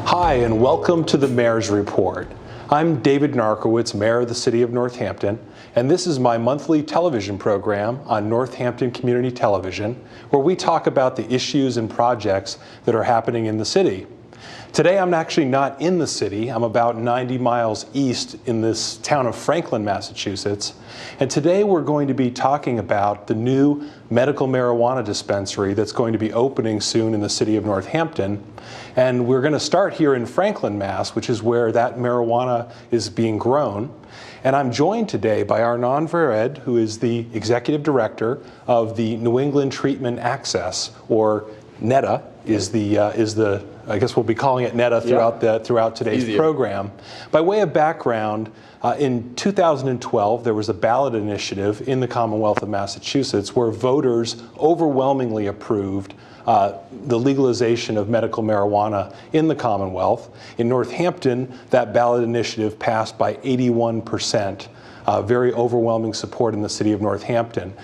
Hi, and welcome to the Mayor's Report. I'm David Narkowitz, Mayor of the City of Northampton, and this is my monthly television program on Northampton Community Television, where we talk about the issues and projects that are happening in the city. Today I'm actually not in the city. I'm about 90 miles east in this town of Franklin, Massachusetts. And today we're going to be talking about the new medical marijuana dispensary that's going to be opening soon in the city of Northampton. And we're going to start here in Franklin, Mass, which is where that marijuana is being grown. And I'm joined today by Arnon Vered, who is the Executive Director of the New England Treatment Access, or NETA I guess we'll be calling it NETA throughout today's program. By way of background, in 2012 there was a ballot initiative in the Commonwealth of Massachusetts where voters overwhelmingly approved the legalization of medical marijuana in the Commonwealth. In Northampton, that ballot initiative passed by 81%, very overwhelming support in the city of Northampton.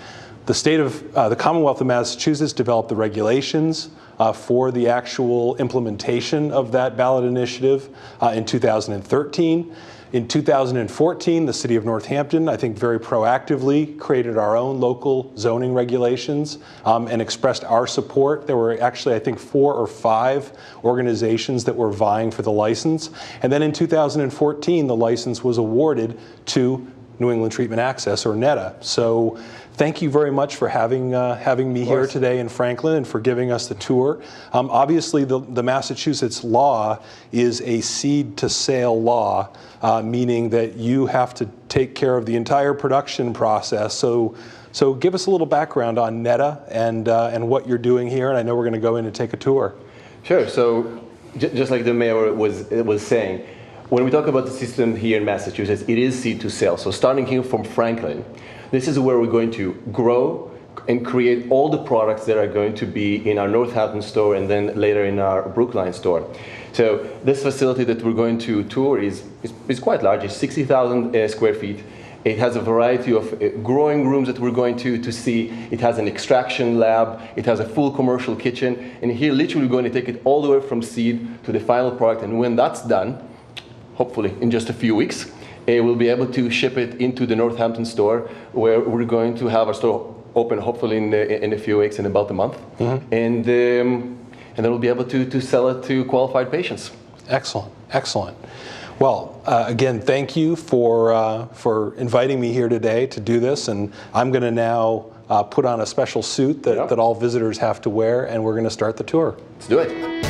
The Commonwealth of Massachusetts developed the regulations for the actual implementation of that ballot initiative in 2013. In 2014, the city of Northampton, I think very proactively, created our own local zoning regulations and expressed our support. There were actually, I think, 4 or 5 organizations that were vying for the license. And then in 2014, the license was awarded to New England Treatment Access, or NETA. So thank you very much for having me here today in Franklin and for giving us the tour. Obviously, the Massachusetts law is a seed-to-sale law, meaning that you have to take care of the entire production process. So give us a little background on NETA and what you're doing here, and I know we're going to go in and take a tour. Sure. So just like the mayor was saying, when we talk about the system here in Massachusetts, it is seed to sale. So starting here from Franklin, this is where we're going to grow and create all the products that are going to be in our Northampton store and then later in our Brookline store. So this facility that we're going to tour is quite large. It's 60,000 square feet. It has a variety of growing rooms that we're going to see. It has an extraction lab. It has a full commercial kitchen. And here, literally, we're going to take it all the way from seed to the final product. And when that's done, hopefully in just a few weeks, we'll be able to ship it into the Northampton store, where we're going to have our store open hopefully in a few weeks, in about a month. Mm-hmm. And then we'll be able to sell it to qualified patients. Excellent, excellent. Well, again, thank you for inviting me here today to do this, and I'm going to now put on a special suit that all visitors have to wear, and we're going to start the tour. Let's do it.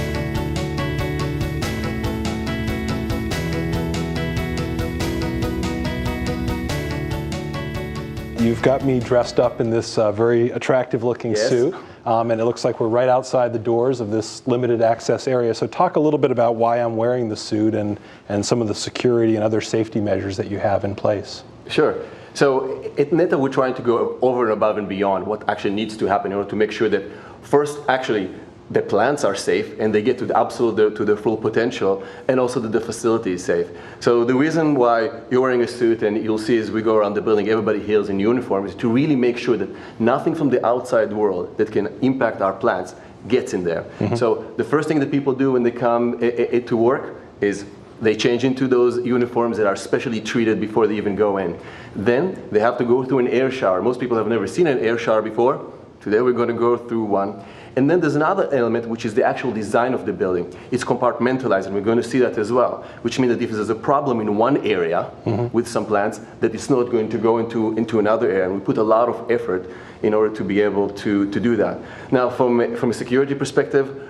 You've got me dressed up in this very attractive-looking suit, and it looks like we're right outside the doors of this limited access area. So talk a little bit about why I'm wearing the suit and some of the security and other safety measures that you have in place. Sure. So at NETA, we're trying to go over and above and beyond what actually needs to happen in order to make sure that first, actually, the plants are safe and they get to the full potential, and also that the facility is safe. So the reason why you're wearing a suit, and you'll see as we go around the building, everybody here is in uniform, is to really make sure that nothing from the outside world that can impact our plants gets in there. Mm-hmm. So the first thing that people do when they come to work is they change into those uniforms that are specially treated before they even go in. Then they have to go through an air shower. Most people have never seen an air shower before. Today we're going to go through one. And then there's another element, which is the actual design of the building. It's compartmentalized, and we're going to see that as well, which means that if there's a problem in one area with some plants, that it's not going to go into another area. And we put a lot of effort in order to be able to do that. Now, from a security perspective,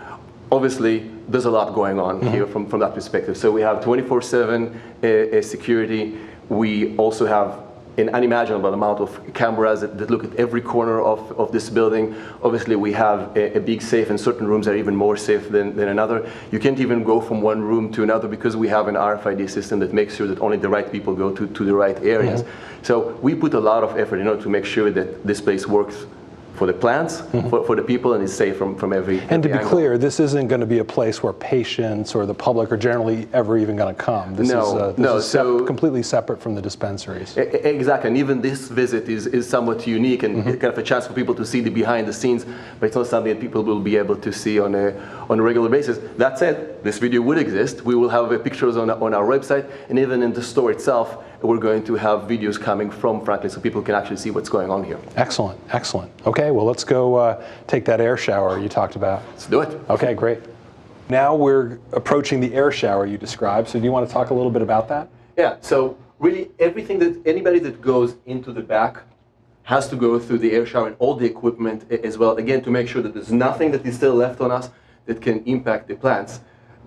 obviously, there's a lot going on here from that perspective. So we have 24/7 security. We also have an unimaginable amount of cameras that look at every corner of this building. Obviously, we have a big safe, and certain rooms are even more safe than another. You can't even go from one room to another because we have an RFID system that makes sure that only the right people go to the right areas. So we put a lot of effort in order to make sure that this place works for the plants, for the people, and it's safe from every And to be angle. clear, this isn't going to be a place where patients or the public are generally ever even going to come. This is completely separate from the dispensaries. Exactly, and even this visit is somewhat unique and kind of a chance for people to see the behind the scenes, but it's not something that people will be able to see on a regular basis. That said, this video would exist. We will have pictures on our website, and even in the store itself, we're going to have videos coming from Franklin so people can actually see what's going on here. Excellent, excellent. Okay, well, let's go take that air shower you talked about. Let's do it. Okay, great. Now we're approaching the air shower you described, so do you want to talk a little bit about that? Yeah, so really anybody that goes into the back has to go through the air shower and all the equipment as well, again, to make sure that there's nothing that is still left on us that can impact the plants.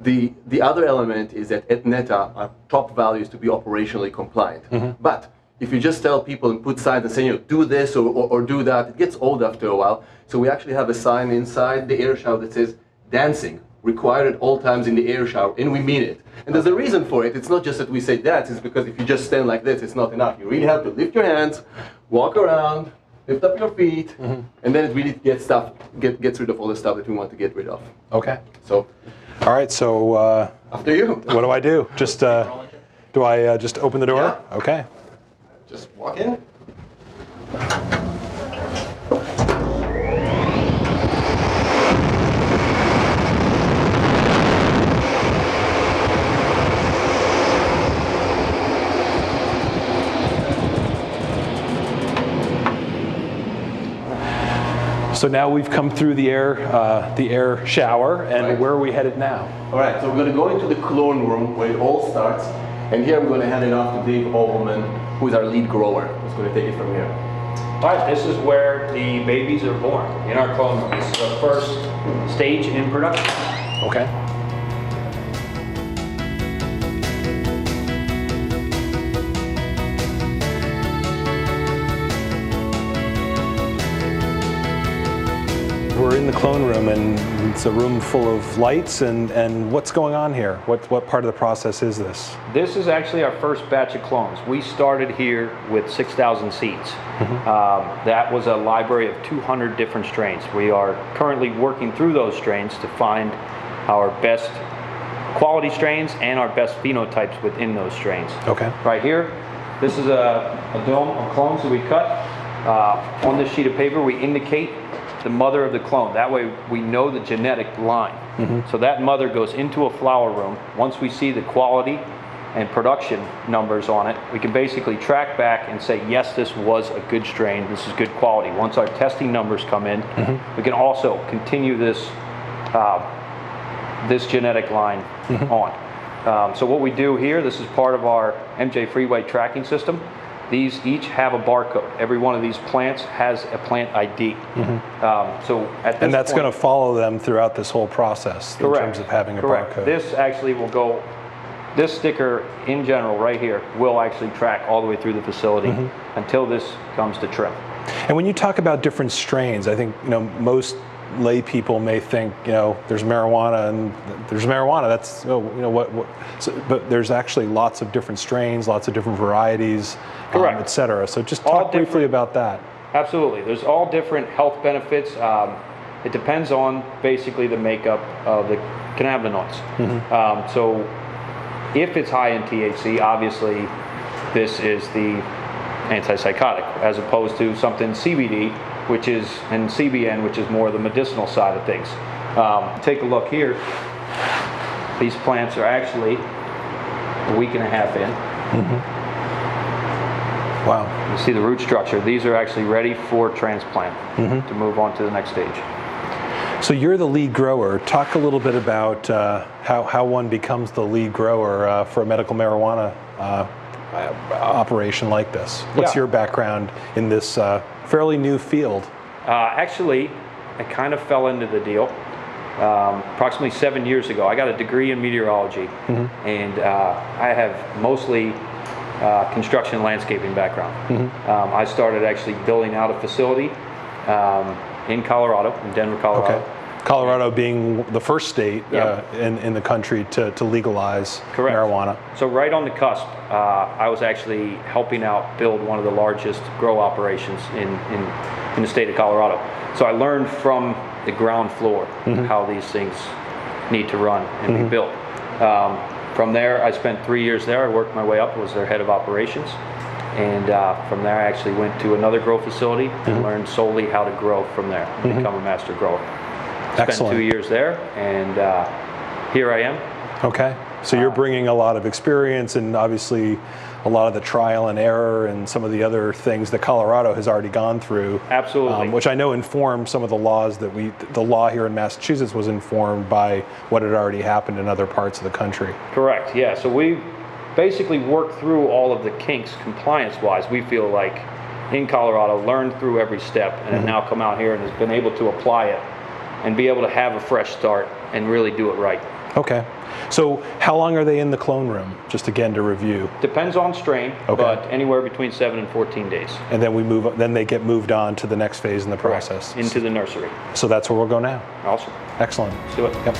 The other element is that at NETA, our top value is to be operationally compliant. But if you just tell people and put signs and say, do this or do that, it gets old after a while. So we actually have a sign inside the air shower that says, dancing, required at all times in the air shower, and we mean it. And there's a reason for it. It's not just that we say dance, it's because if you just stand like this, it's not enough. You really have to lift your hands, walk around, lift up your feet, and then it really gets rid of all the stuff that we want to get rid of. Okay. So. All right, so after you. What do I do? Just do I just open the door? Yeah. Okay. Just walk in. So now we've come through the air shower, and Right. where are we headed now? All right, so we're going to go into the clone room where it all starts. And here I'm going to hand it off to Dave Overman, who is our lead grower, who's going to take it from here. All right, this is where the babies are born, in our clone room. This is the first stage in production. Okay. We're in the clone room, and it's a room full of lights, and what's going on here? What part of the process is this? This is actually our first batch of clones. We started here with 6,000 seeds. That was a library of 200 different strains. We are currently working through those strains to find our best quality strains and our best phenotypes within those strains. Okay. Right here, this is a dome of clones that we cut. On this sheet of paper, we indicate the mother of the clone. That way we know the genetic line. So that mother goes into a flower room. Once we see the quality and production numbers on it, we can basically track back and say, yes, this was a good strain, this is good quality. Once our testing numbers come in, we can also continue this this genetic line on. So what we do here, this is part of our MJ Freeway tracking system. These each have a barcode. Every one of these plants has a plant ID. So at this And that's point, going to follow them throughout this whole process in terms of having a barcode. This actually will go, this sticker in general right here will actually track all the way through the facility until this comes to trim. And when you talk about different strains, I think most lay people may think there's marijuana and there's marijuana. That's but there's actually lots of different strains, lots of different varieties, et cetera. So just talk briefly about that. Absolutely, there's all different health benefits. It depends on basically the makeup of the cannabinoids. So if it's high in THC, obviously this is the antipsychotic, as opposed to something CBD, which is, and CBN, which is more the medicinal side of things. Take a look here. These plants are actually a week and a half in. Wow. You see the root structure. These are actually ready for transplant to move on to the next stage. So you're the lead grower. Talk a little bit about how one becomes the lead grower for a medical marijuana operation like this. What's your background in this fairly new field? Actually, I kind of fell into the deal approximately 7 years ago. I got a degree in meteorology, and I have mostly construction and landscaping background. I started actually building out a facility in Colorado, in Denver, Colorado. Okay. Colorado being the first state in the country to legalize marijuana. So right on the cusp, I was actually helping out build one of the largest grow operations in in the state of Colorado. So I learned from the ground floor how these things need to run and be built. From there, I spent 3 years there. I worked my way up, was their head of operations. And from there, I actually went to another grow facility and learned solely how to grow from there and become a master grower. Spent 2 years there, and here I am. Okay. So you're bringing a lot of experience and obviously a lot of the trial and error and some of the other things that Colorado has already gone through. Absolutely. Which I know informed some of the laws that the law here in Massachusetts was informed by what had already happened in other parts of the country. Correct, yeah. So we basically worked through all of the kinks compliance-wise, we feel like, in Colorado, learned through every step, and have now come out here and has been able to apply it and be able to have a fresh start and really do it right. Okay. So how long are they in the clone room, just again to review? Depends on strain, but anywhere between 7 and 14 days. And then then they get moved on to the next phase in the process. Correct. Into the nursery. So that's where we'll go now. Awesome. Excellent. Let's do it. Yep.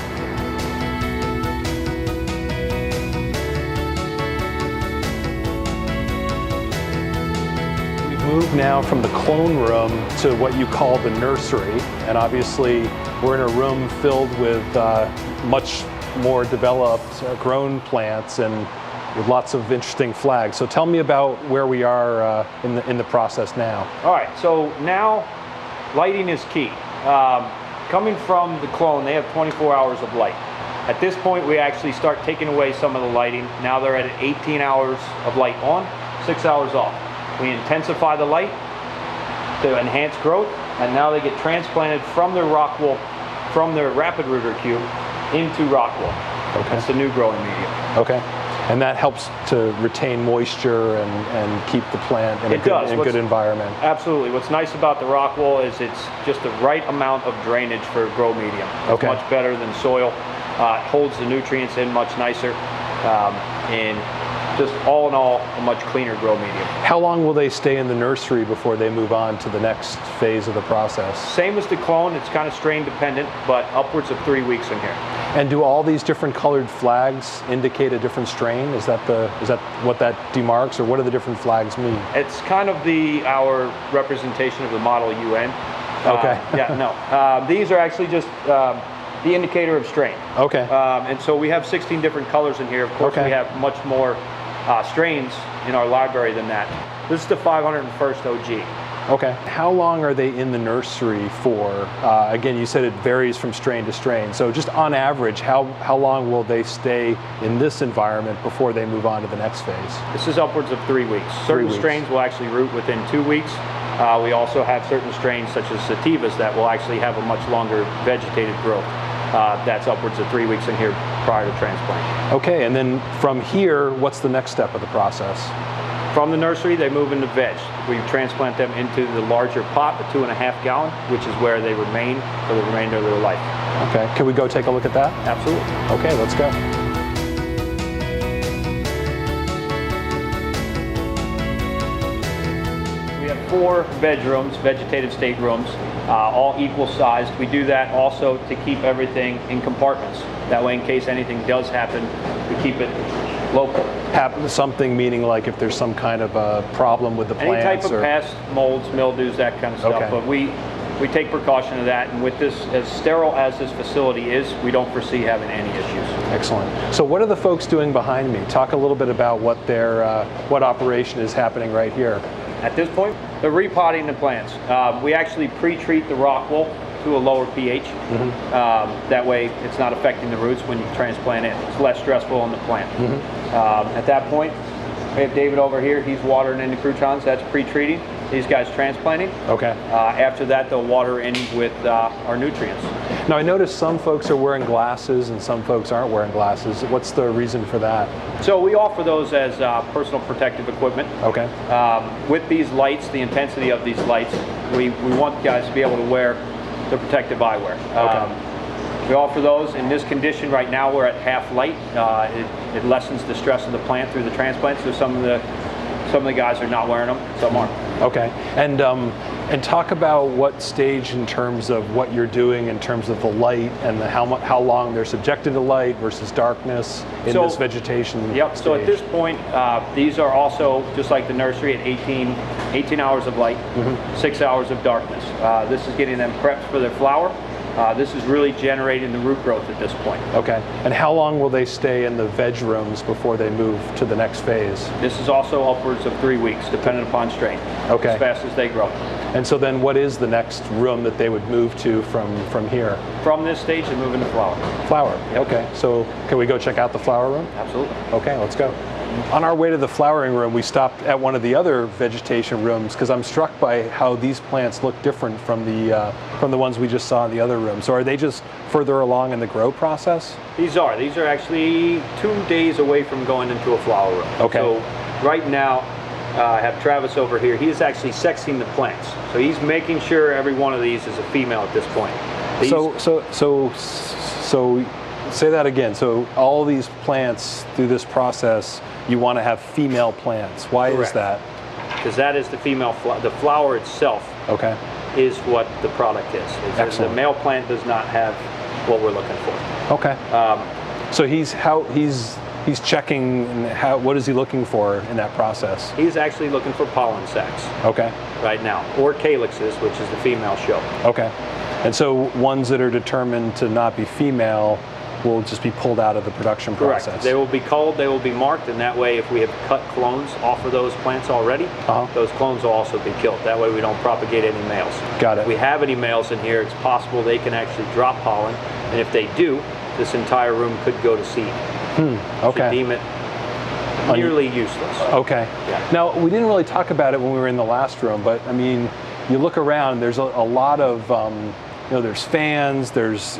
We've moved now from the clone room to what you call the nursery, and obviously we're in a room filled with much more developed grown plants and with lots of interesting flags. So tell me about where we are in the process now. All right, so now lighting is key. Coming from the clone, they have 24 hours of light. At this point, we actually start taking away some of the lighting. Now they're at 18 hours of light on, 6 hours off. We intensify the light to enhance growth, and now they get transplanted from their rock wool, from their rapid rooter cube, into rock wool. Okay. That's the new growing medium. Okay. And that helps to retain moisture and keep the plant in a good environment. Absolutely. What's nice about the rock wool is it's just the right amount of drainage for a grow medium. It's much better than soil. It holds the nutrients in much nicer. And just all in all, a much cleaner grow medium. How long will they stay in the nursery before they move on to the next phase of the process? Same as the clone, it's kind of strain dependent, but upwards of 3 weeks in here. And do all these different colored flags indicate a different strain? Is that what that demarks, or what do the different flags mean? It's kind of our representation of the model UN. Okay. These are actually just the indicator of strain. Okay. And so we have 16 different colors in here. Of course, we have much more strains in our library than that. This is the 501st OG. Okay. How long are they in the nursery for? Again, you said it varies from strain to strain. So just on average, how long will they stay in this environment before they move on to the next phase? This is upwards of 3 weeks. Certain strains will actually root within 2 weeks. We also have certain strains such as sativas that will actually have a much longer vegetated growth. That's upwards of 3 weeks in here prior to transplant. Okay, and then from here, what's the next step of the process? From the nursery, they move into veg. We transplant them into the larger pot, the 2.5 gallon, which is where they remain for the remainder of their life. Okay, can we go take a look at that? Absolutely. Okay, let's go. We have 4 veg rooms, vegetative state rooms, all equal sized. We do that also to keep everything in compartments. That way, in case anything does happen, we keep it local. Something meaning like if there's some kind of a problem with the plants? Any type of pests, molds, mildews, that kind of stuff. Okay. But we take precaution of that, and with this, as sterile as this facility is, we don't foresee having any issues. Excellent. So what are the folks doing behind me? Talk a little bit about what what operation is happening right here. At this point, they're repotting the plants. We actually pre-treat the rock wool to a lower pH. That way it's not affecting the roots when you transplant it. It's less stressful on the plant. At that point, we have David over here. He's watering in the croutons. That's pre-treating. These guys transplanting. Okay. After that, they'll water in with our nutrients. Now I noticed some folks are wearing glasses and some folks aren't wearing glasses. What's the reason for that? So we offer those as personal protective equipment. Okay. With these lights, the intensity of these lights, we want guys to be able to wear the protective eyewear. We offer those. In this condition right now, we're at half light. It lessens the stress of the plant through the transplant. So some of the guys are not wearing them, some aren't. Okay. And And talk about what stage in terms of what you're doing in terms of the light and how long they're subjected to light versus darkness in this vegetation Yep, stage. so at this point, these are also, just like the nursery, at 18 hours of light, 6 hours of darkness. This is getting them prepped for their flower. This is really generating the root growth at this point. Okay, and how long will they stay in the veg rooms before they move to the next phase? This is also upwards of 3 weeks, depending upon strain, Okay. as fast as they grow. And so then what is the next room that they would move to from here? From this stage, they move into flower. Flower, okay. So can we go check out the flower room? Absolutely. Okay, let's go. On our way to the flowering room, we stopped at one of the other vegetation rooms because I'm struck by how these plants look different from the ones we just saw in the other room. So are they just further along in the grow process? These are actually 2 days away from going into a flower room. Okay. So right now, I have Travis over here. He's actually sexing the plants. So he's making sure every one of these is a female at this point. These, So say that again. So all these plants through this process, you want to have female plants. Why is that? Because that is the female the flower itself Okay. is what the product is. Excellent. The male plant does not have what we're looking for. Okay. So he's checking what is he looking for in that process? He's actually looking for pollen sacs Okay. right now, or calyxes, which is the female show. Okay. And so ones that are determined to not be female will just be pulled out of the production process. Correct. They will be culled, they will be marked, and that way if we have cut clones off of those plants already, those clones will also be killed. That way we don't propagate any males. Got it. If we have any males in here, it's possible they can actually drop pollen, and if they do, this entire room could go to seed. Okay. To deem it nearly useless. Okay. Yeah. Now, we didn't really talk about it when we were in the last room, but I mean, you look around, there's a lot of, there's fans, there's,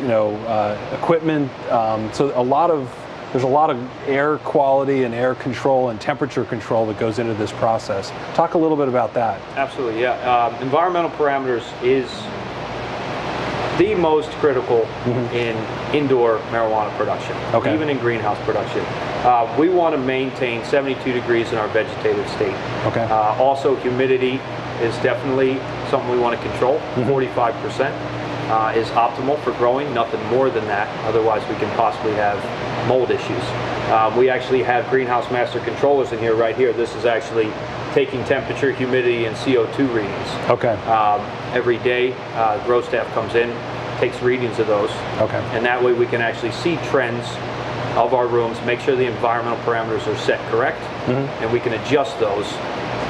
equipment, so there's a lot of air quality and air control and temperature control that goes into this process. Talk a little bit about that. Absolutely, yeah. Environmental parameters is the most critical in indoor marijuana production, even in greenhouse production. We want to maintain 72 degrees in our vegetative state. Okay. Also, humidity is definitely something we want to control. 45% is optimal for growing, nothing more than that. Otherwise, we can possibly have mold issues. We actually have greenhouse master controllers in here, right here. This is actually taking temperature, humidity, and CO2 readings. Okay. Every day, grow staff comes in, takes readings of those. Okay. And that way we can actually see trends of our rooms, make sure the environmental parameters are set correct, and we can adjust those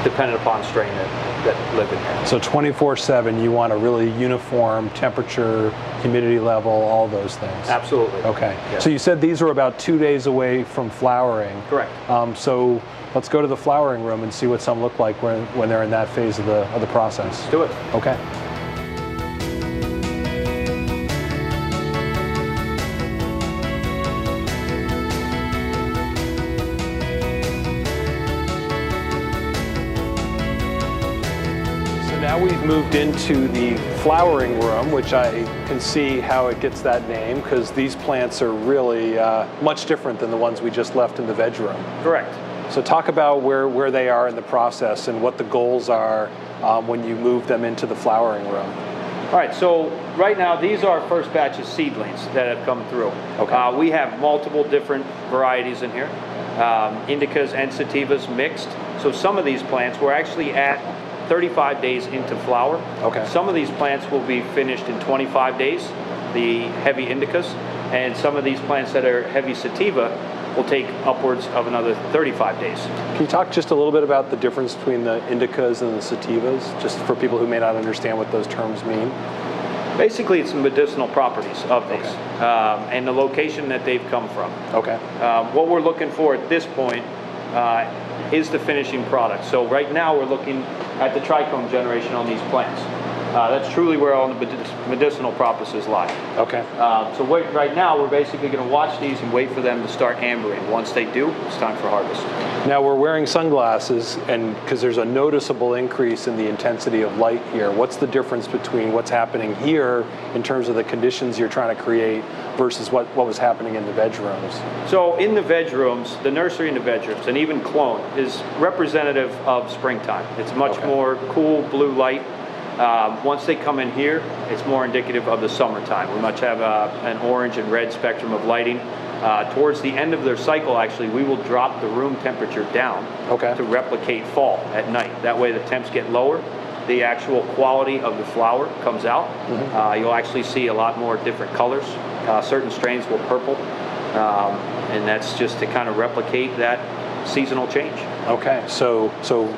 depending upon strain that live in here. So 24/7, you want a really uniform temperature, humidity level, all those things. Absolutely. Okay. Yes. So you said these are about 2 days away from flowering. Correct. So let's go to the flowering room and see what some look like when they're in that phase of the process. Let's do it. Okay. Now we've moved into the flowering room, which I can see how it gets that name because these plants are really much different than the ones we just left in the veg room. Correct. So talk about where they are in the process and what the goals are when you move them into the flowering room. All right, so right now these are our first batch of seedlings that have come through. Okay. We have multiple different varieties in here, indicas and sativas mixed. So some of these plants we're actually at 35 days into flower. Okay. Some of these plants will be finished in 25 days, the heavy indicas, and some of these plants that are heavy sativa will take upwards of another 35 days. Can you talk just a little bit about the difference between the indicas and the sativas, just for people who may not understand what those terms mean? Basically, it's the medicinal properties of these and the location that they've come from. Okay. What we're looking for at this point is the finishing product. So right now we're looking at the trichome generation on these plants. That's truly where all the medicinal properties lie. Okay. So right now we're basically going to watch these and wait for them to start ambering. Once they do, it's time for harvest. Now we're wearing sunglasses, and because there's a noticeable increase in the intensity of light here. What's the difference between what's happening here in terms of the conditions you're trying to create versus what was happening in the veg rooms? So in the veg rooms, the nursery in the veg rooms, and even clone, is representative of springtime. It's much more cool blue light. Once they come in here, it's more indicative of the summertime. We much have an orange and red spectrum of lighting. Towards the end of their cycle, actually, we will drop the room temperature down to replicate fall at night. That way the temps get lower. The actual quality of the flower comes out. You'll actually see a lot more different colors. Certain strains will purple, and that's just to kind of replicate that seasonal change. Okay, so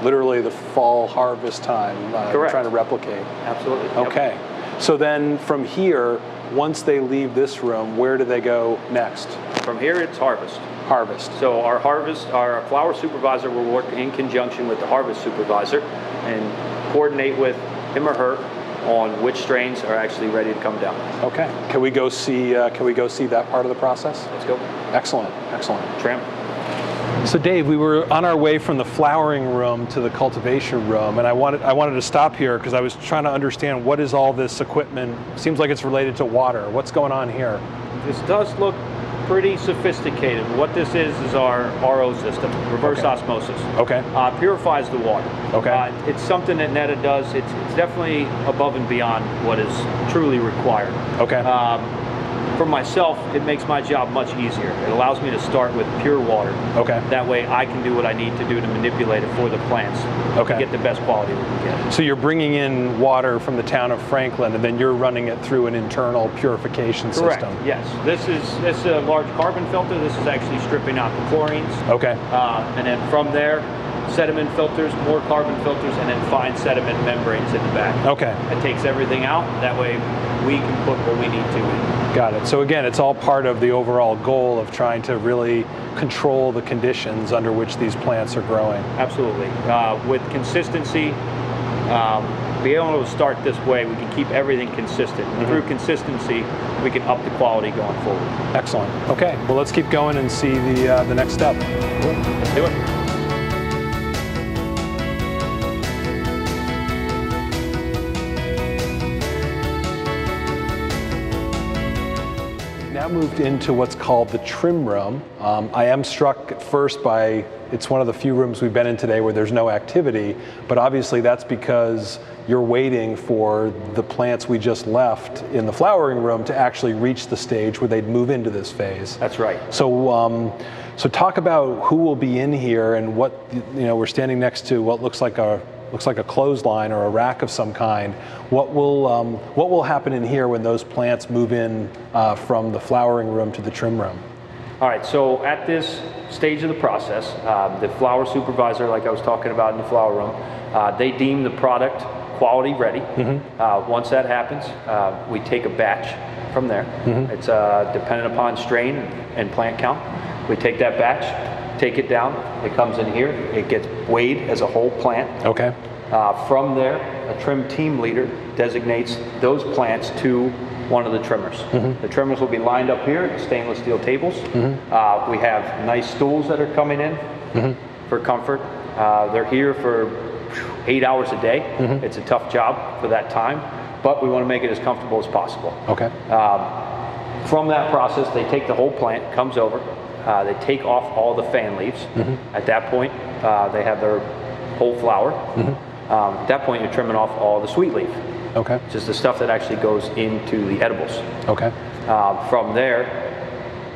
literally the fall harvest time, Correct. Trying to replicate. Absolutely. Okay, so then from here, once they leave this room, where do they go next? From here, it's harvest. Harvest. So our flower supervisor will work in conjunction with the harvest supervisor and coordinate with him or her on which strains are actually ready to come down. Okay, can we go see that part of the process? Let's go. Excellent, excellent. Tram. So Dave, we were on our way from the flowering room to the cultivation room, and I wanted to stop here because I was trying to understand what is all this equipment. Seems like it's related to water. What's going on here? This does look pretty sophisticated. What this is our RO system, reverse osmosis. Okay. Purifies the water. Okay. It's something that Netta does. It's definitely above and beyond what is truly required. Okay. For myself, it makes my job much easier. It allows me to start with pure water. Okay. That way I can do what I need to do to manipulate it for the plants to get the best quality we can get. So you're bringing in water from the town of Franklin, and then you're running it through an internal purification Correct. system. Yes. This is a large carbon filter. This is actually stripping out the chlorines. Okay. And then from there, sediment filters, more carbon filters, and then fine sediment membranes in the back. Okay. It takes everything out. That way we can put what we need to in. Got it. So again, it's all part of the overall goal of trying to really control the conditions under which these plants are growing. Absolutely. With consistency, being able to start this way, we can keep everything consistent. Through consistency, we can up the quality going forward. Excellent. Okay. Well, let's keep going and see the next step. Cool. Do it. Now moved into what's called the trim room. I am struck at first by, it's one of the few rooms we've been in today where there's no activity, but obviously that's because you're waiting for the plants we just left in the flowering room to actually reach the stage where they'd move into this phase. That's right. So, so talk about who will be in here and what, we're standing next to what looks like a clothesline or a rack of some kind. What will happen in here when those plants move in from the flowering room to the trim room? All right, so at this stage of the process, the flower supervisor, like I was talking about in the flower room, they deem the product quality ready. Once that happens, we take a batch from there. It's dependent upon strain and plant count. We take that batch, take it down, it comes in here, it gets weighed as a whole plant. Okay. From there, a trim team leader designates those plants to one of the trimmers. The trimmers will be lined up here at stainless steel tables. We have nice stools that are coming in for comfort. They're here for 8 hours a day. It's a tough job for that time, but we want to make it as comfortable as possible. Okay. From that process, they take the whole plant, comes over, they take off all the fan leaves. At that point, they have their whole flower. At that point, you're trimming off all the sweet leaf. Okay. Which is the stuff that actually goes into the edibles. Okay. From there,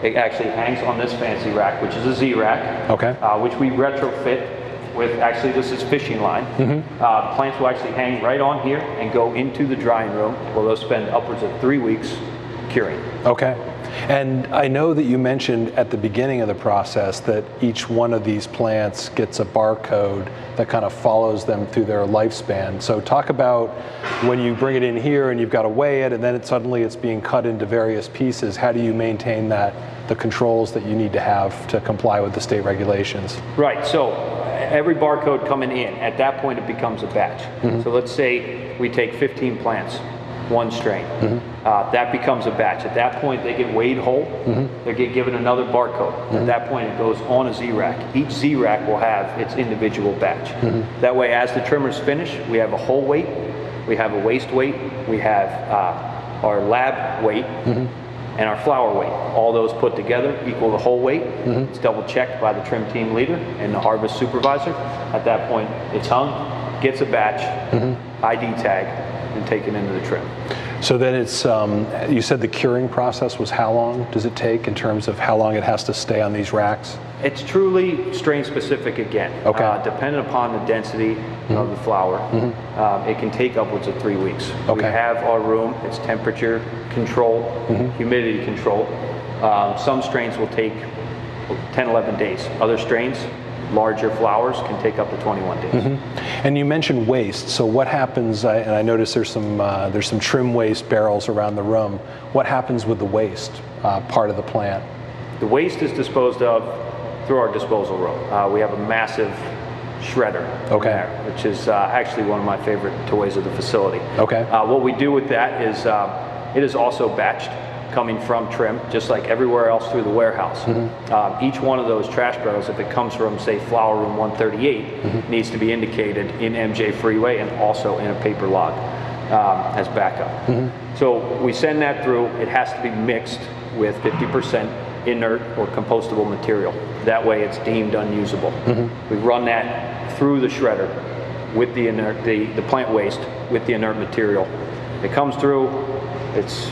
it actually hangs on this fancy rack, which is a Z rack. Okay. Which we retrofit with, actually this is fishing line. Plants will actually hang right on here and go into the drying room where they'll spend upwards of 3 weeks curing. Okay. And I know that you mentioned at the beginning of the process that each one of these plants gets a barcode that kind of follows them through their lifespan. So talk about when you bring it in here and you've got to weigh it, and then suddenly it's being cut into various pieces. How do you maintain the controls that you need to have to comply with the state regulations? Right, so every barcode coming in, at that point it becomes a batch. So let's say we take 15 plants, one strain. That becomes a batch. At that point they get weighed whole. They get given another barcode. At that point it goes on a Z rack. Each Z rack will have its individual batch. That way, as the trimmers finish, we have a whole weight, we have a waste weight, we have our lab weight, and our flower weight. All those put together equal the whole weight. It's double checked by the trim team leader and the harvest supervisor. At that point it's hung, gets a batch, ID tag, and taken into the trim. So then it's, you said the curing process was how long does it take in terms of how long it has to stay on these racks? It's truly strain specific again. Okay. Depending upon the density of the flower, it can take upwards of 3 weeks. We Okay. have our room, it's temperature controlled, humidity controlled. Some strains will take 10, 11 days. Other strains, larger flowers, can take up to 21 days. And you mentioned waste. So what happens? And I noticed there's some trim waste barrels around the room. What happens with the waste part of the plant? The waste is disposed of through our disposal room. We have a massive shredder in there, which is actually one of my favorite toys of the facility. Okay. What we do with that is it is also batched, coming from trim, just like everywhere else through the warehouse. Each one of those trash barrels, if it comes from, say, flower room 138, needs to be indicated in MJ Freeway and also in a paper log as backup. So we send that through. It has to be mixed with 50% inert or compostable material. That way it's deemed unusable. We run that through the shredder with the inert, the plant waste with the inert material. It comes through, it's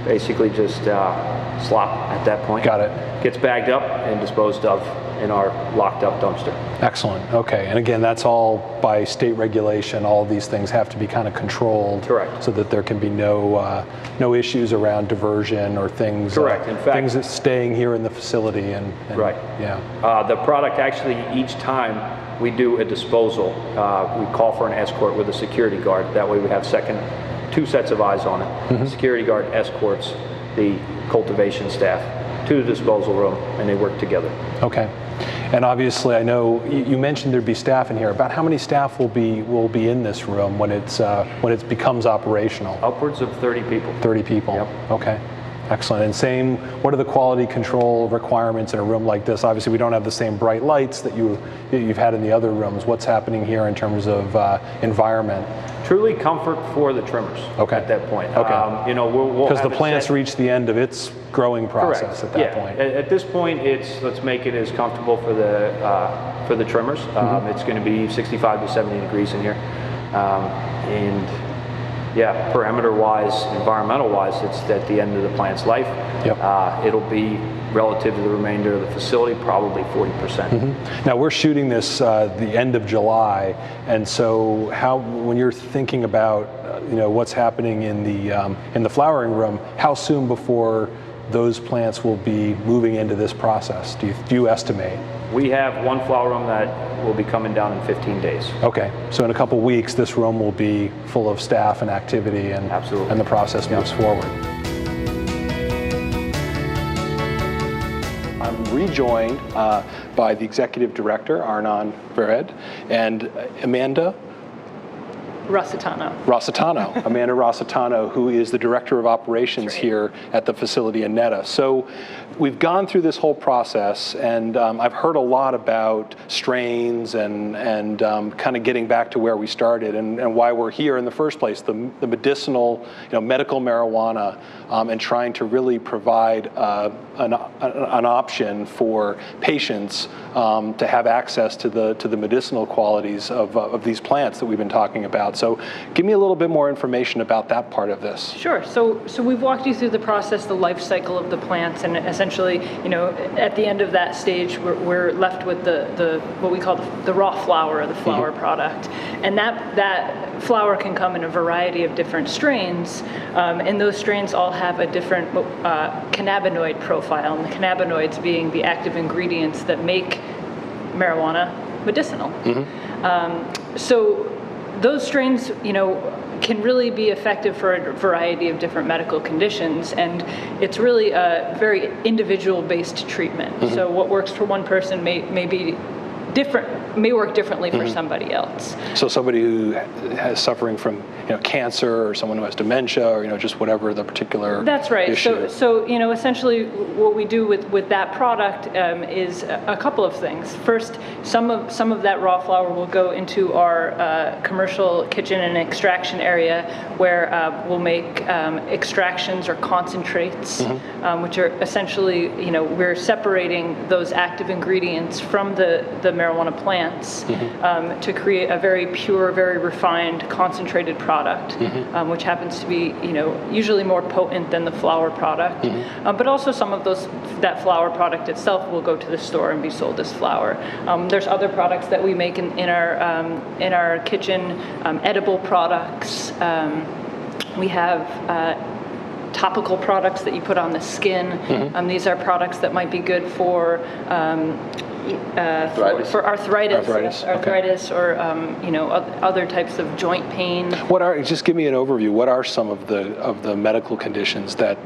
basically just slop at that point. Got it. Gets bagged up and disposed of in our locked up dumpster. Excellent. Okay. And again, that's all by state regulation. All of these things have to be kind of controlled. Correct. So that there can be no issues around diversion or things. Correct. In fact, things that's staying here in the facility and right. Yeah. The product actually, each time we do a disposal, we call for an escort with a security guard. That way we have two sets of eyes on it. Security guard escorts the cultivation staff to the disposal room, and they work together. Okay. And obviously, I know you mentioned there'd be staff in here. About how many staff will be in this room when it becomes operational? Upwards of 30 people. 30 people. Yep. Okay. Excellent. And same, what are the quality control requirements in a room like this? Obviously, we don't have the same bright lights that you've had in the other rooms. What's happening here in terms of environment? Truly comfort for the trimmers at that point. Okay. You know, we'll because the plant's reached the end of its growing process. Correct. At that point. At this point, let's make it as comfortable for the trimmers. It's going to be 65 to 70 degrees in here, and yeah, perimeter-wise, environmental-wise, it's at the end of the plant's life. Yep. It'll be relative to the remainder of the facility, probably 40%. Now we're shooting this the end of July, and so when you're thinking about what's happening in the flowering room, how soon before those plants will be moving into this process? Do you estimate? We have one flower room that will be coming down in 15 days. Okay, so in a couple weeks, this room will be full of staff and activity, and absolutely, and the process moves forward. I'm rejoined by the executive director, Arnon Vered, and Amanda Rossitano. Amanda Rossitano, who is the Director of Operations here at the facility in Netta. So we've gone through this whole process, and I've heard a lot about strains and kind of getting back to where we started and why we're here in the first place, the medicinal, medical marijuana, and trying to really provide an option for patients to have access to the medicinal qualities of these plants that we've been talking about. So give me a little bit more information about that part of this. Sure. So we've walked you through the process, the life cycle of the plants, and essentially, at the end of that stage, we're left with the what we call the raw flower, or the flower product, and that flower can come in a variety of different strains, and those strains all have a different cannabinoid profile, and the cannabinoids being the active ingredients that make marijuana medicinal. So those strains, can really be effective for a variety of different medical conditions, and it's really a very individual-based treatment. So what works for one person may be different, may work differently for somebody else. So somebody who has suffering from cancer, or someone who has dementia, or just whatever the particular That's right. issue. So essentially what we do with that product is a couple of things. First, some of that raw flower will go into our commercial kitchen and extraction area, where we'll make extractions or concentrates, which are essentially we're separating those active ingredients from the marijuana plant plants to create a very pure, very refined, concentrated product, which happens to be, usually more potent than the flour product. But also some of that flour product itself will go to the store and be sold as flour. There's other products that we make in our kitchen, edible products. We have topical products that you put on the skin. These are products that might be good for arthritis, or other types of joint pain. Just give me an overview. What are some of the medical conditions that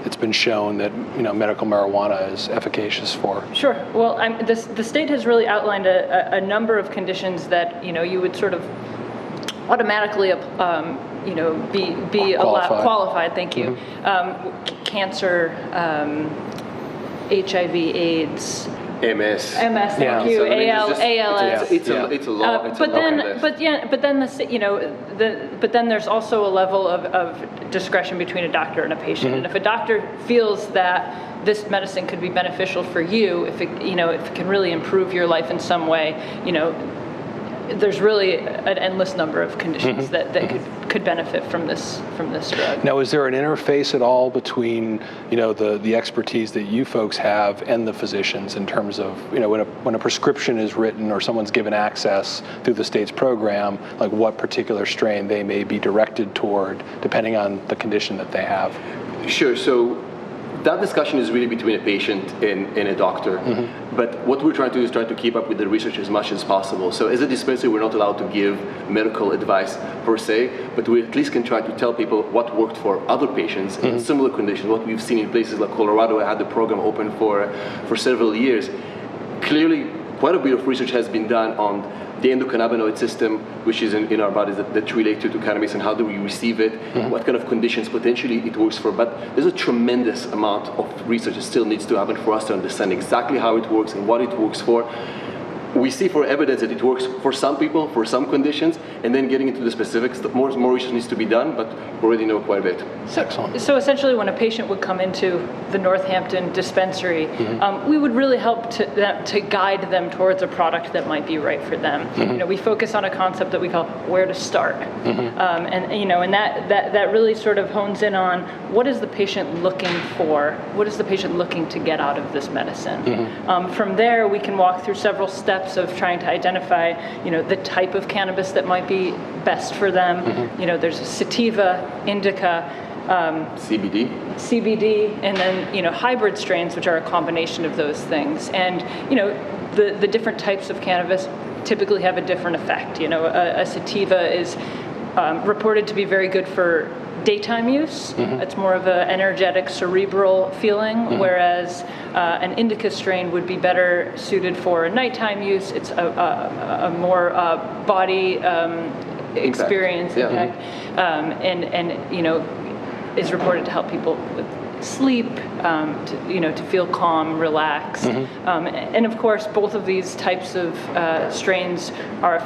it's been shown that medical marijuana is efficacious for? Sure. Well, the state has really outlined a number of conditions that you would sort of automatically be qualified. Thank you. Cancer, HIV/AIDS. MS. Thank you. So, ALS. It's a lot. But then there's also a level of discretion between a doctor and a patient. And if a doctor feels that this medicine could be beneficial for you, if it can really improve your life in some way, there's really an endless number of conditions that could benefit from this drug. Now, is there an interface at all between the expertise that you folks have and the physicians in terms of when a prescription is written or someone's given access through the state's program, like what particular strain they may be directed toward depending on the condition that they have? Sure. So that discussion is really between a patient and a doctor. But what we're trying to do is try to keep up with the research as much as possible. So as a dispensary, we're not allowed to give medical advice per se, but we at least can try to tell people what worked for other patients in similar conditions. What we've seen in places like Colorado, I had the program open for several years. Clearly, quite a bit of research has been done on the endocannabinoid system, which is in our bodies that relate to cannabis, and how do we receive it, what kind of conditions potentially it works for. But there's a tremendous amount of research that still needs to happen for us to understand exactly how it works and what it works for. We see for evidence that it works for some people, for some conditions, and then getting into the specifics, more research needs to be done, but we already know quite a bit. Excellent. So essentially when a patient would come into the Northampton dispensary, we would really help to guide them towards a product that might be right for them. We focus on a concept that we call where to start. And that really sort of hones in on what is the patient looking for? What is the patient looking to get out of this medicine? From there, we can walk through several steps of trying to identify, the type of cannabis that might be best for them. There's sativa, indica, CBD, and then hybrid strains, which are a combination of those things. And the different types of cannabis typically have a different effect. A sativa is reported to be very good for daytime use. It's more of an energetic, cerebral feeling, whereas an indica strain would be better suited for nighttime use. It's a more body experience impact, and is reported to help people with sleep, to feel calm, relax, and of course, both of these types of strains are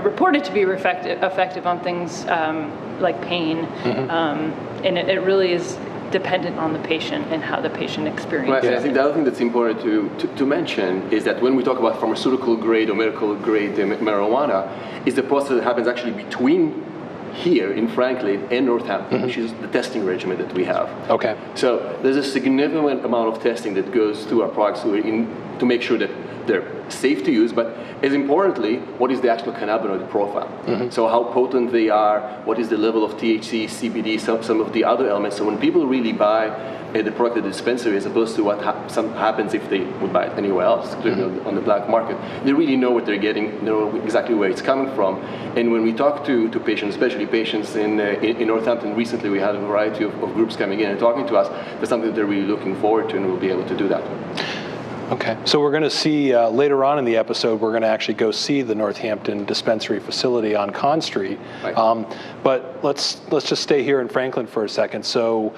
reported to be effective on things like pain, and it really is dependent on the patient and how the patient experiences it. Right, and I think the other thing that's important to mention is that when we talk about pharmaceutical grade or medical grade marijuana, is the process that happens actually between here in Franklin and Northampton, which is the testing regimen that we have. Okay. So there's a significant amount of testing that goes through our products to make sure that they're safe to use, but as importantly, what is the actual cannabinoid profile? So how potent they are, what is the level of THC, CBD, some of the other elements. So when people really buy the product at the dispensary, as opposed to what happens if they would buy it anywhere else, on the black market, they really know what they're getting, know exactly where it's coming from. And when we talk to patients, especially patients in Northampton, recently we had a variety of groups coming in and talking to us. That's something that they're really looking forward to, and we'll be able to do that. Okay, so we're going to see later on in the episode, we're going to actually go see the Northampton dispensary facility on Conn Street. Right. But let's just stay here in Franklin for a second. So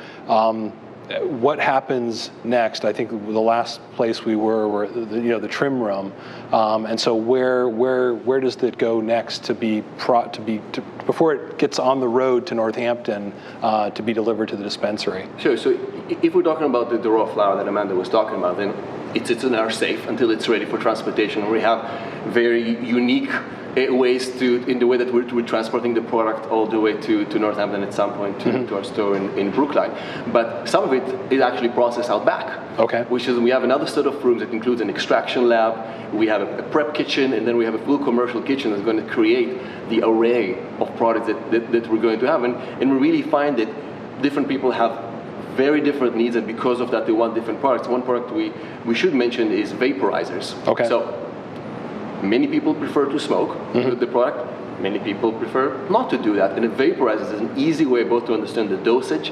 what happens next? I think the last place we were the trim room, and so where does it go next before it gets on the road to Northampton to be delivered to the dispensary? Sure. So if we're talking about the raw flour that Amanda was talking about, then it's in our safe until it's ready for transportation. We have very unique ways in the way that we're transporting the product all the way to Northampton at some point to our store in Brookline. But some of it is actually processed out back. Okay. Which is, we have another set of rooms that includes an extraction lab, we have a prep kitchen, and then we have a full commercial kitchen that's going to create the array of products that we're going to have. And we really find that different people have very different needs, and because of that they want different products. One product we should mention is vaporizers. Okay. So many people prefer to smoke the product. Many people prefer not to do that. And a vaporizer is an easy way both to understand the dosage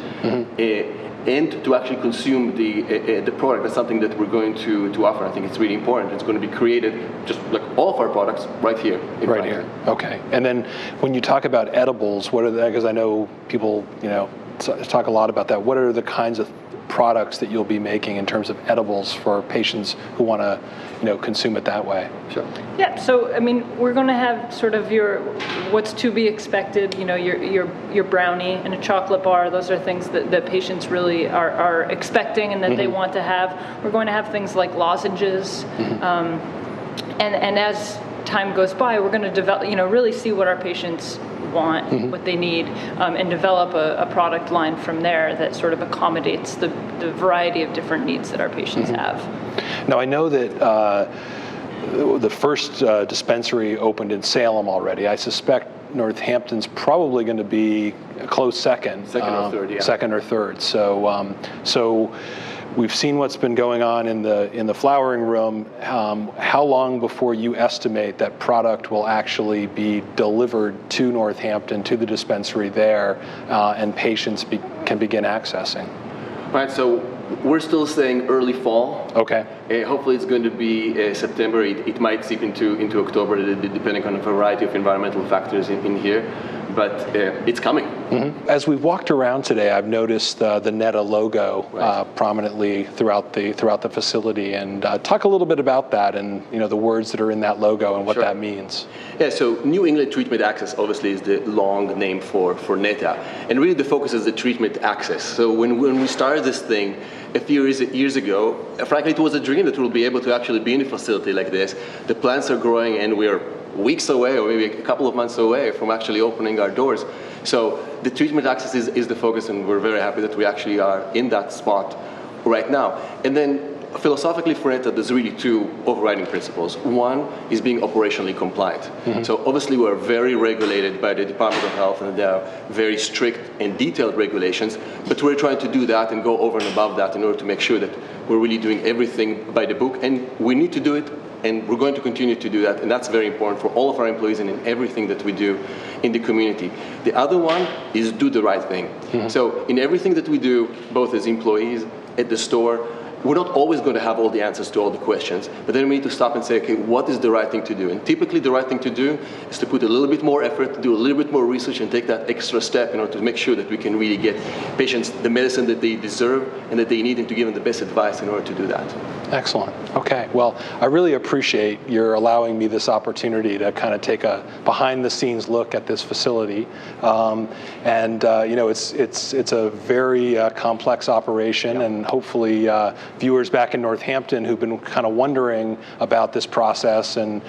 and to actually consume the product. That's something that we're going to offer. I think it's really important. It's going to be created just like all of our products right here. Right here. Okay. And then when you talk about edibles, what are the, because I know people, talk a lot about that. What are the kinds of products that you'll be making in terms of edibles for patients who want to, consume it that way? Sure. Yeah, so I mean, we're going to have sort of your what's to be expected, your brownie and a chocolate bar. Those are things that patients really are expecting and that they want to have. We're going to have things like lozenges, and as time goes by, we're going to develop, really see what our patients want, what they need, and develop a product line from there that sort of accommodates the variety of different needs that our patients have. Now, I know that the first dispensary opened in Salem already. I suspect Northampton's probably going to be a close second. Second or third, yeah. Second or third. So we've seen what's been going on in the flowering room. How long before you estimate that product will actually be delivered to Northampton, to the dispensary there, and patients can begin accessing? Right, so we're still saying early fall. Okay. Hopefully it's going to be September. It might seep into October, depending on a variety of environmental factors in here. But it's coming. As we've walked around today, I've noticed the Netta logo prominently throughout the facility. And talk a little bit about that and the words that are in that logo and what that means. Yeah, so New England Treatment Access obviously is the long name for Netta. And really the focus is the treatment access. So when we started this thing a few years ago, frankly it was a dream that we'll be able to actually be in a facility like this. The plants are growing and we're weeks away or maybe a couple of months away from actually opening our doors. So the treatment access is the focus, and we're very happy that we actually are in that spot right now. And then philosophically for Netta, there's really two overriding principles. One is being operationally compliant. So obviously we're very regulated by the Department of Health, and there are very strict and detailed regulations, but we're trying to do that and go over and above that in order to make sure that we're really doing everything by the book, and we need to do it. And we're going to continue to do that, and that's very important for all of our employees and in everything that we do in the community. The other one is do the right thing. So in everything that we do, both as employees, at the store, we're not always going to have all the answers to all the questions, but then we need to stop and say, okay, what is the right thing to do? And typically the right thing to do is to put a little bit more effort, do a little bit more research, and take that extra step in order to make sure that we can really get patients the medicine that they deserve and that they need, and to give them the best advice in order to do that. Excellent. Okay. Well, I really appreciate your allowing me this opportunity to kind of take a behind-the-scenes look at this facility. It's a very complex operation, and hopefully viewers back in Northampton who've been kind of wondering about this process and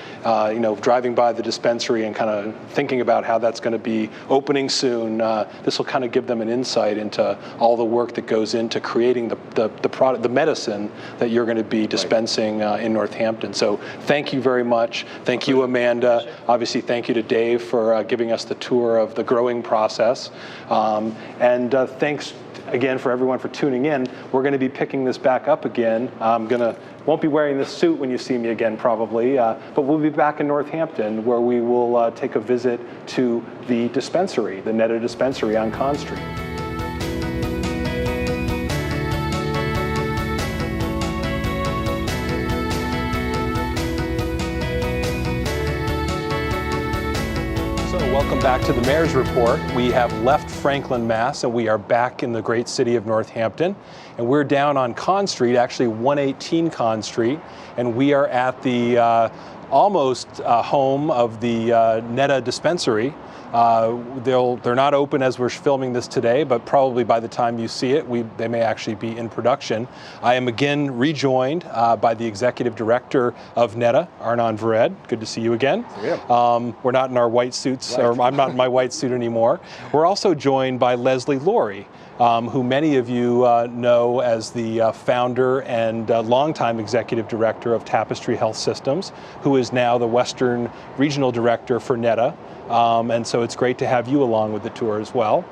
driving by the dispensary and kind of thinking about how that's going to be opening soon, this will kind of give them an insight into all the work that goes into creating the product, the medicine that you're going to be dispensing in Northampton. So thank you very much. Thank you, Amanda. Obviously, thank you to Dave for giving us the tour of the growing process. Thanks again for everyone for tuning in. We're going to be picking this back up again. Won't be wearing this suit when you see me again probably, but we'll be back in Northampton where we will take a visit to the dispensary, the Netta Dispensary on Conn Street. Welcome back to the Mayor's Report. We have left Franklin, Mass, and we are back in the great city of Northampton. And we're down on Conn Street, actually 118 Conn Street, and we are at the almost home of the Netta Dispensary. They're not open as we're filming this today, but probably by the time you see it, they may actually be in production. I am again rejoined by the executive director of Netta, Arnon Vered. Good to see you again. Yeah. We're not in our white suits, Right. or I'm not in my white suit anymore. We're also joined by Leslie Laurie, who many of you know as the founder and longtime executive director of Tapestry Health Systems, who is now the Western Regional Director for Netta. And so it's great to have you along with the tour as well.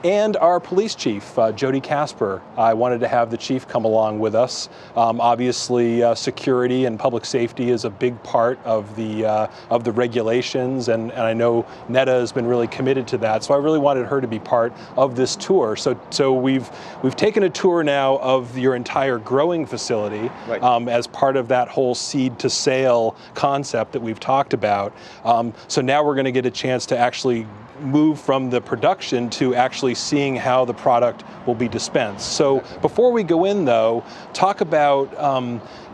And our police chief, Jody Casper. I wanted to have the chief come along with us. Obviously, security and public safety is a big part of the regulations, and I know Netta has been really committed to that. So I really wanted her to be part of this tour. So we've taken a tour now of your entire growing facility, Right. As part of that whole seed to sale concept that we've talked about. So now we're going to get a chance to actually move from the production to actually seeing how the product will be dispensed. So before we go in though, talk about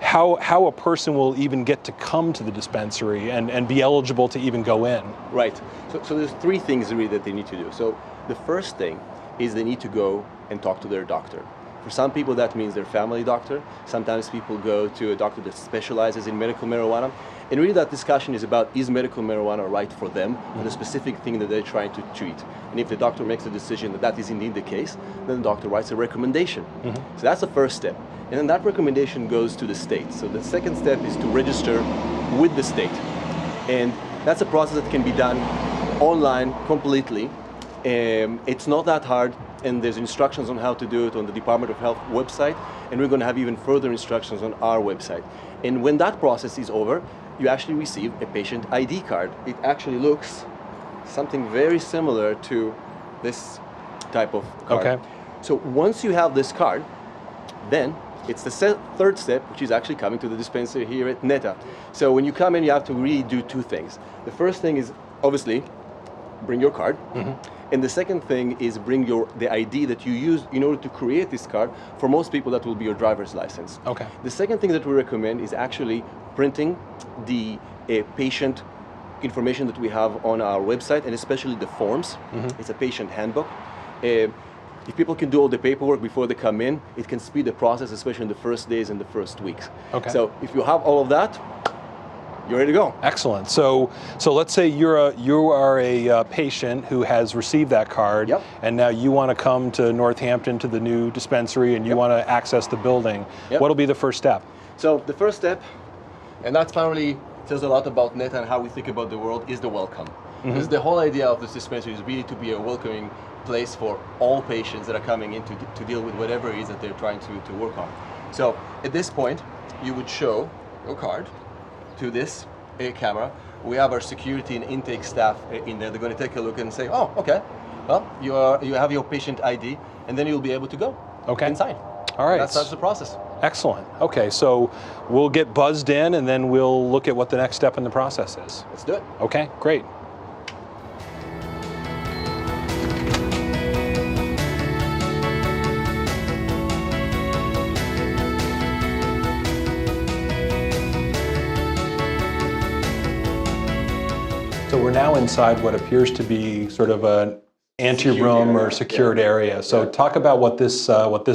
how a person will even get to come to the dispensary and be eligible to even go in. Right. So there's three things really that they need to do. So the first thing is they need to go and talk to their doctor. For some people that means their family doctor. Sometimes people go to a doctor that specializes in medical marijuana. And really that discussion is about, is medical marijuana right for them, for the specific thing that they're trying to treat. And if the doctor makes a decision that that is indeed the case, then the doctor writes a recommendation. So that's the first step. And then that recommendation goes to the state. So the second step is to register with the state. And that's a process that can be done online completely. It's not that hard, and there's instructions on how to do it on the Department of Health website, and we're going to have even further instructions on our website. And when that process is over, you actually receive a patient ID card. It actually looks something very similar to this type of card. Okay. So once you have this card, then it's the third step, which is actually coming to the dispensary here at Netta. So when you come in, you have to really do two things. The first thing is obviously bring your card. And the second thing is bring the ID that you use in order to create this card. For most people, that will be your driver's license. Okay. The second thing that we recommend is actually printing the patient information that we have on our website, and especially the forms. It's a patient handbook. If people can do all the paperwork before they come in, it can speed the process, especially in the first days and the first weeks. Okay. So if you have all of that, you're ready to go. Excellent. So let's say you are a patient who has received that card, Yep. and now you want to come to Northampton to the new dispensary, and you Yep. want to access the building. Yep. What'll be the first step? So the first step, and that probably tells a lot about Netta and how we think about the world, is the welcome. Because the whole idea of this dispensary is really to be a welcoming place for all patients that are coming in to deal with whatever it is that they're trying to work on. So at this point, you would show your card to this camera. We have our security and intake staff in there. They're going to take a look and say, oh, okay, well, you have your patient ID, and then you'll be able to go inside. All right. That's the process. Excellent. Okay, so we'll get buzzed in, and then we'll look at what the next step in the process is. Let's do it. Okay, great. So we're now inside what appears to be sort of an anteroom or secured area. So talk about what this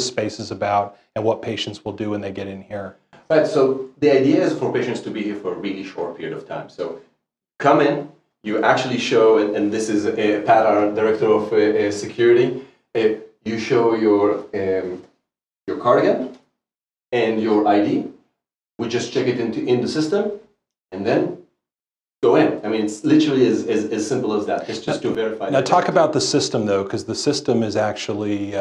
space is about and what patients will do when they get in here. Right, so the idea is for patients to be here for a really short period of time. So come in, you actually show, and this is Pat, our director of security, you show your card again and your ID. We just check it in the system, and then go in. I mean, it's literally as simple as that. It's just to verify. Now talk about the system though, because the system is actually,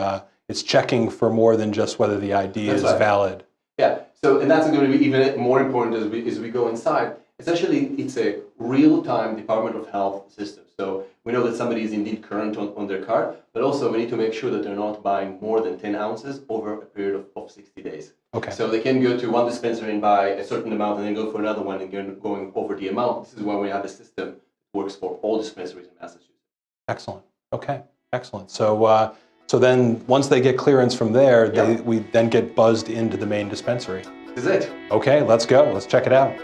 it's checking for more than just whether the ID is valid. Yeah, so, and that's going to be even more important as we go inside. Essentially, it's a real-time Department of Health system. So we know that somebody is indeed current on their card, but also we need to make sure that they're not buying more than 10 ounces over a period of 60 days. Okay. So they can go to one dispensary and buy a certain amount and then go for another one and going over the amount. This is why we have a system that works for all dispensaries in Massachusetts. Excellent. Okay, excellent. So then once they get clearance from there, we then get buzzed into the main dispensary. This is it. Okay, let's go. Let's check it out.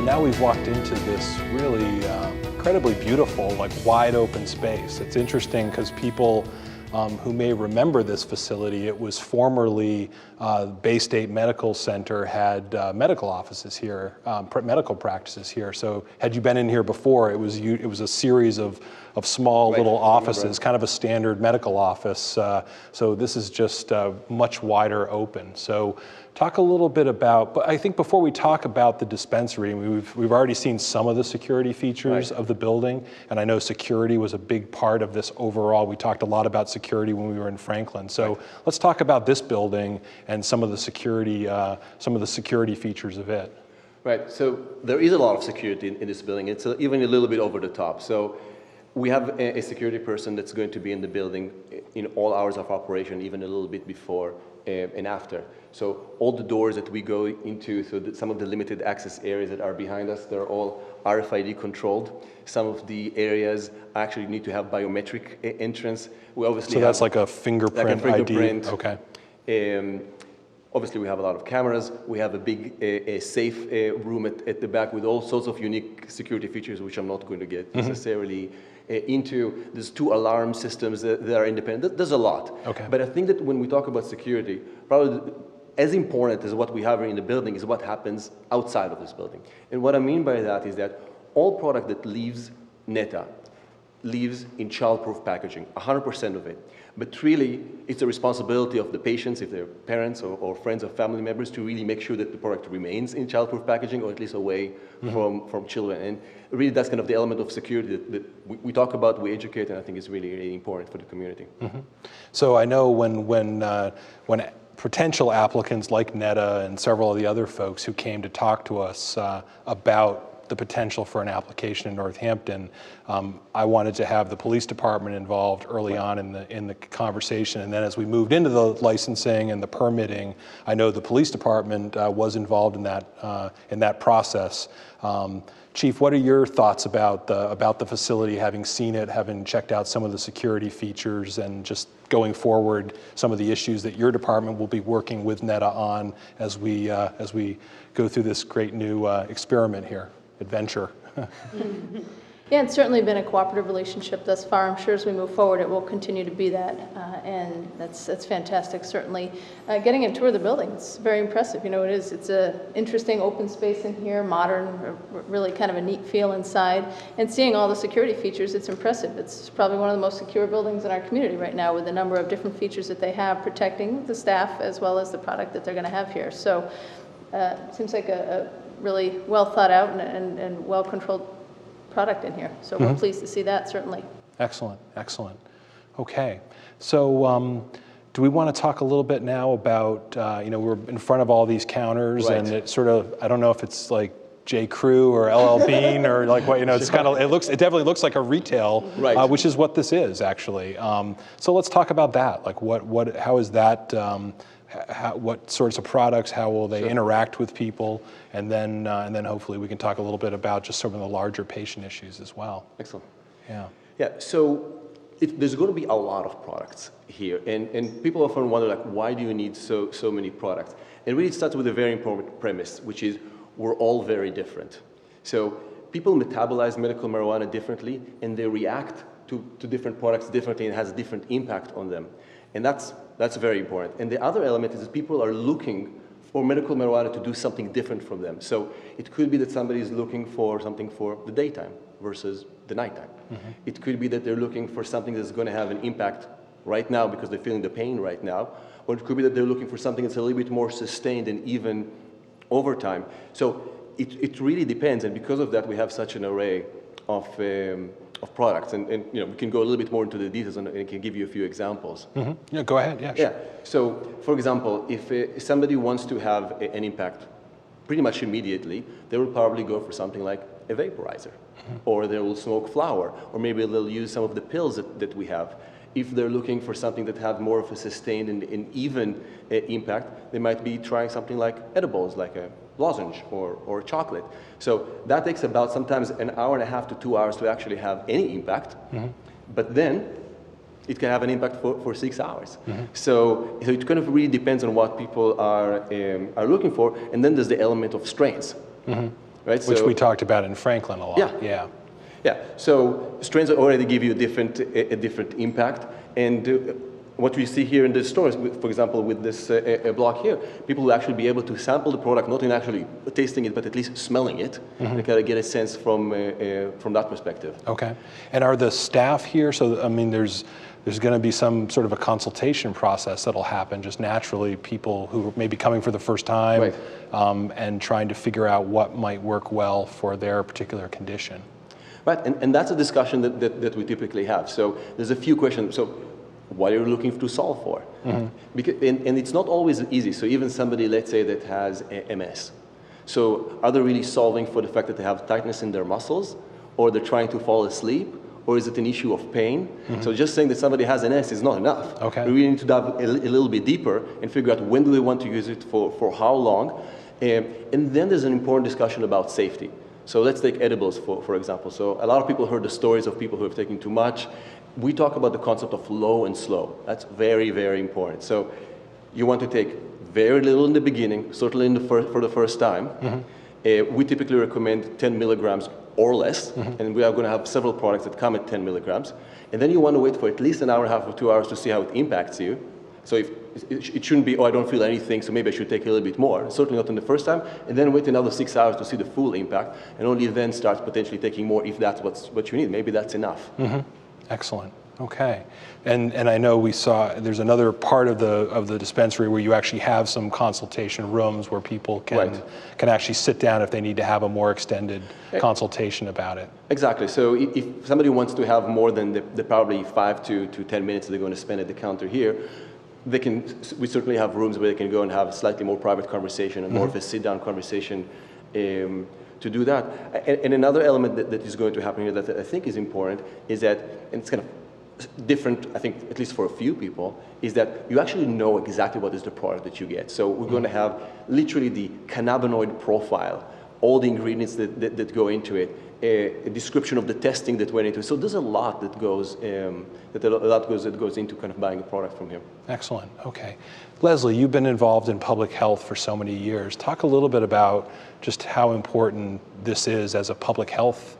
So now we've walked into this really incredibly beautiful, like wide open space. It's interesting because people who may remember this facility, it was formerly Bay State Medical Center had medical offices here, medical practices here. So had you been in here before, it was a series of small little offices, kind of a standard medical office. So this is just much wider open. So talk a little bit about, but I think before we talk about the dispensary, we've already seen some of the security features of the building, and I know security was a big part of this overall. We talked a lot about security when we were in Franklin. So let's talk about this building and some of the security features of it. Right, so there is a lot of security in this building. It's even a little bit over the top. So we have a security person that's going to be in the building in all hours of operation, even a little bit before and after. So all the doors that we go into, so some of the limited access areas that are behind us, they're all RFID controlled. Some of the areas actually need to have biometric entrance. We obviously that's like a fingerprint, ID. Okay. Obviously, we have a lot of cameras. We have a big safe room at the back with all sorts of unique security features, which I'm not going to get necessarily into. There's 2 alarm systems that are independent. There's a lot. Okay. But I think that when we talk about security, probably as important as what we have in the building is what happens outside of this building. And what I mean by that is that all product that leaves NETA leaves in child-proof packaging, 100% of it. But really, it's the responsibility of the patients, if they're parents or friends or family members, to really make sure that the product remains in child-proof packaging, or at least away from children. And really, that's kind of the element of security that we talk about, we educate, and I think is really, really important for the community. So I know when potential applicants like NETA and several of the other folks who came to talk to us about the potential for an application in Northampton, I wanted to have the police department involved early on in the conversation, and then as we moved into the licensing and the permitting, I know the police department was involved in that process. Chief, what are your thoughts about the facility, having seen it, having checked out some of the security features, and just going forward, some of the issues that your department will be working with NETA on as we go through this great new experiment here, adventure? Yeah, it's certainly been a cooperative relationship thus far. I'm sure as we move forward, it will continue to be that, and that's fantastic. Certainly, getting a tour of the building, it's very impressive. You know, it's a interesting open space in here, modern, really kind of a neat feel inside, and seeing all the security features, it's impressive. It's probably one of the most secure buildings in our community right now, with a number of different features that they have protecting the staff as well as the product that they're going to have here. So, it seems like a really well thought out and well controlled product in here. So we're pleased to see that, certainly. Excellent, excellent. Okay, so do we want to talk a little bit now about, we're in front of all these counters, and it sort of, I don't know if it's like J. Crew or LL Bean or like what, it's kind of, it definitely looks like a retail, which is what this is actually. So let's talk about that. Like how is that, what sorts of products, how will they interact with people, and then hopefully we can talk a little bit about just some of the larger patient issues as well. Excellent. Yeah. So there's going to be a lot of products here, and people often wonder, like, why do you need so many products? And really it starts with a very important premise, which is we're all very different. So people metabolize medical marijuana differently, and they react to different products differently, and it has a different impact on them. And that's very important. And the other element is that people are looking for medical marijuana to do something different from them. So it could be that somebody is looking for something for the daytime versus the nighttime. It could be that they're looking for something that's going to have an impact right now because they're feeling the pain right now. Or it could be that they're looking for something that's a little bit more sustained and even over time. So it really depends. And because of that, we have such an array of products, and we can go a little bit more into the details, and I can give you a few examples. Yeah, go ahead. Yeah, sure. Yeah. So, for example, if somebody wants to have an impact pretty much immediately, they will probably go for something like a vaporizer, or they will smoke flower, or maybe they'll use some of the pills that we have. If they're looking for something that have more of a sustained and even impact, they might be trying something like edibles, like a lozenge or chocolate. So that takes about sometimes an hour and a half to 2 hours to actually have any impact. But then it can have an impact for 6 hours. So it kind of really depends on what people are looking for. And then there's the element of strains. right? Which we talked about in Franklin a lot. Yeah. Yeah, so strains already give you a different impact, and what we see here in the stores, for example, with this block here, people will actually be able to sample the product, not in actually tasting it, but at least smelling it, and kind of get a sense from that perspective. Okay, and are the staff here? So I mean, there's going to be some sort of a consultation process that'll happen just naturally. People who may be coming for the first time, right. And trying to figure out what might work well for their particular condition. Right, and that's a discussion that we typically have. So there's a few questions. So what are you looking to solve for? Because, and it's not always easy. So even somebody, let's say, that has MS. So are they really solving for the fact that they have tightness in their muscles, or they're trying to fall asleep, or is it an issue of pain? So just saying that somebody has MS is not enough. Okay. We really need to dive a little bit deeper and figure out when do they want to use it for how long. And then there's an important discussion about safety. So let's take edibles, for example. So a lot of people heard the stories of people who have taken too much. We talk about the concept of low and slow. That's very, very important. So you want to take very little in the beginning, certainly for the first time. We typically recommend 10 milligrams or less, and we are going to have several products that come at 10 milligrams. And then you want to wait for at least an hour and a half or 2 hours to see how it impacts you. So if it shouldn't be, oh, I don't feel anything, so maybe I should take a little bit more. Certainly not in the first time, and then wait another 6 hours to see the full impact, and only then start potentially taking more if that's what you need. Maybe that's enough. Excellent. Okay, and I know we saw there's another part of the dispensary where you actually have some consultation rooms where people can actually sit down if they need to have a more extended consultation about it. Exactly. So if somebody wants to have more than the probably 5 to 10 minutes they're going to spend at the counter here, we certainly have rooms where they can go and have a slightly more private conversation and more of a sit-down conversation to do that. And another element that is going to happen here that I think is important is that, and it's kind of different, I think, at least for a few people, is that you actually know exactly what is the product that you get. So we're going to have literally the cannabinoid profile, all the ingredients that go into it, a description of the testing that went into it. So there's a lot that goes into kind of buying a product from here. Excellent. Okay, Leslie, you've been involved in public health for so many years. Talk a little bit about just how important this is as a public health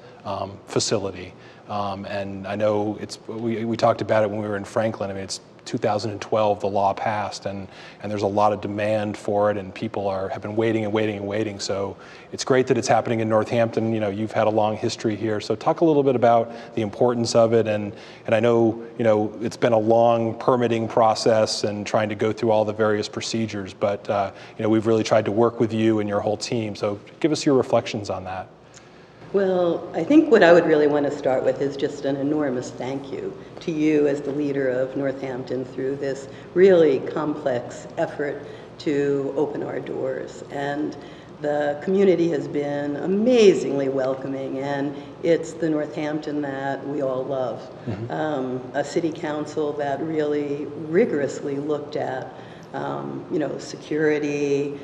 facility. And I know we talked about it when we were in Franklin. I mean, it's 2012 the law passed, and there's a lot of demand for it, and people have been waiting and waiting and waiting. So it's great that it's happening in Northampton. You know, you've had a long history here. So talk a little bit about the importance of it, and I know, you know, it's been a long permitting process and trying to go through all the various procedures, but you know, we've really tried to work with you and your whole team. So give us your reflections on that. Well, I think what I would really want to start with is just an enormous thank you to you as the leader of Northampton through this really complex effort to open our doors. And the community has been amazingly welcoming, and it's the Northampton that we all love. A city council that really rigorously looked at, you know, security,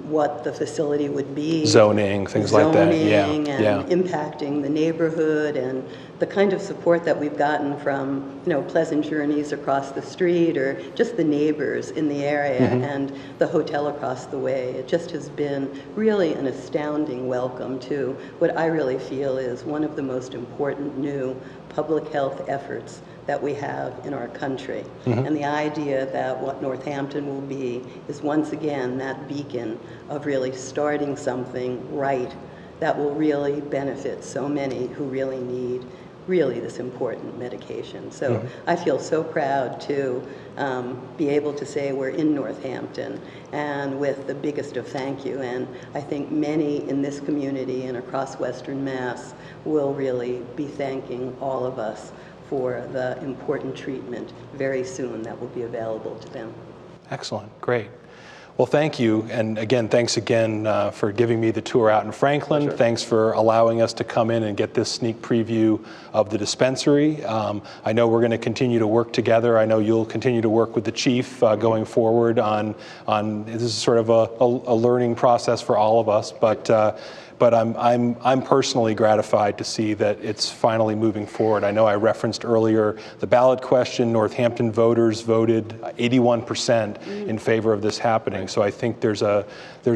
what the facility would be. Zoning, things like that, yeah. And impacting the neighborhood, and the kind of support that we've gotten from, you know, Pleasant Journeys across the street, or just the neighbors in the area and the hotel across the way. It just has been really an astounding welcome to what I really feel is one of the most important new public health efforts that we have in our country. And the idea that what Northampton will be is once again that beacon of really starting something right that will really benefit so many who really need this important medication. So I feel so proud to be able to say we're in Northampton, and with the biggest of thank you. And I think many in this community and across Western Mass will really be thanking all of us for the important treatment very soon that will be available to them. Excellent, great. Well, thank you, and again, thanks again for giving me the tour out in Franklin. Sure. Thanks for allowing us to come in and get this sneak preview of the dispensary. I know we're going to continue to work together. I know you'll continue to work with the chief going forward on this is sort of a learning process for all of us, but but I'm personally gratified to see that it's finally moving forward. I know I referenced earlier the ballot question. Northampton voters voted 81% in favor of this happening. So I think there's a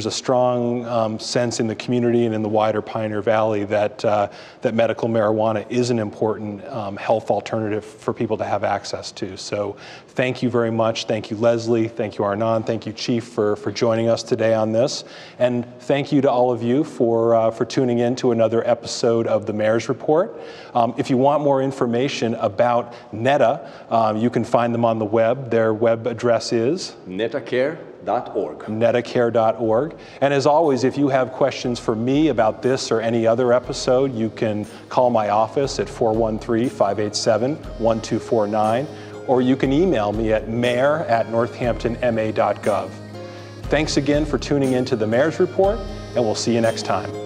strong sense in the community and in the wider Pioneer Valley that that medical marijuana is an important health alternative for people to have access to. So thank you very much. Thank you, Leslie. Thank you, Arnon. Thank you, Chief, for joining us today on this. And thank you to all of you for tuning in to another episode of the Mayor's Report. If you want more information about NETA, you can find them on the web. Their web address is netacare.org. netacare.org. And as always, if you have questions for me about this or any other episode, you can call my office at 413-587-1249, or you can email me at mayor@northamptonma.gov. Thanks again for tuning in to the Mayor's Report, and we'll see you next time.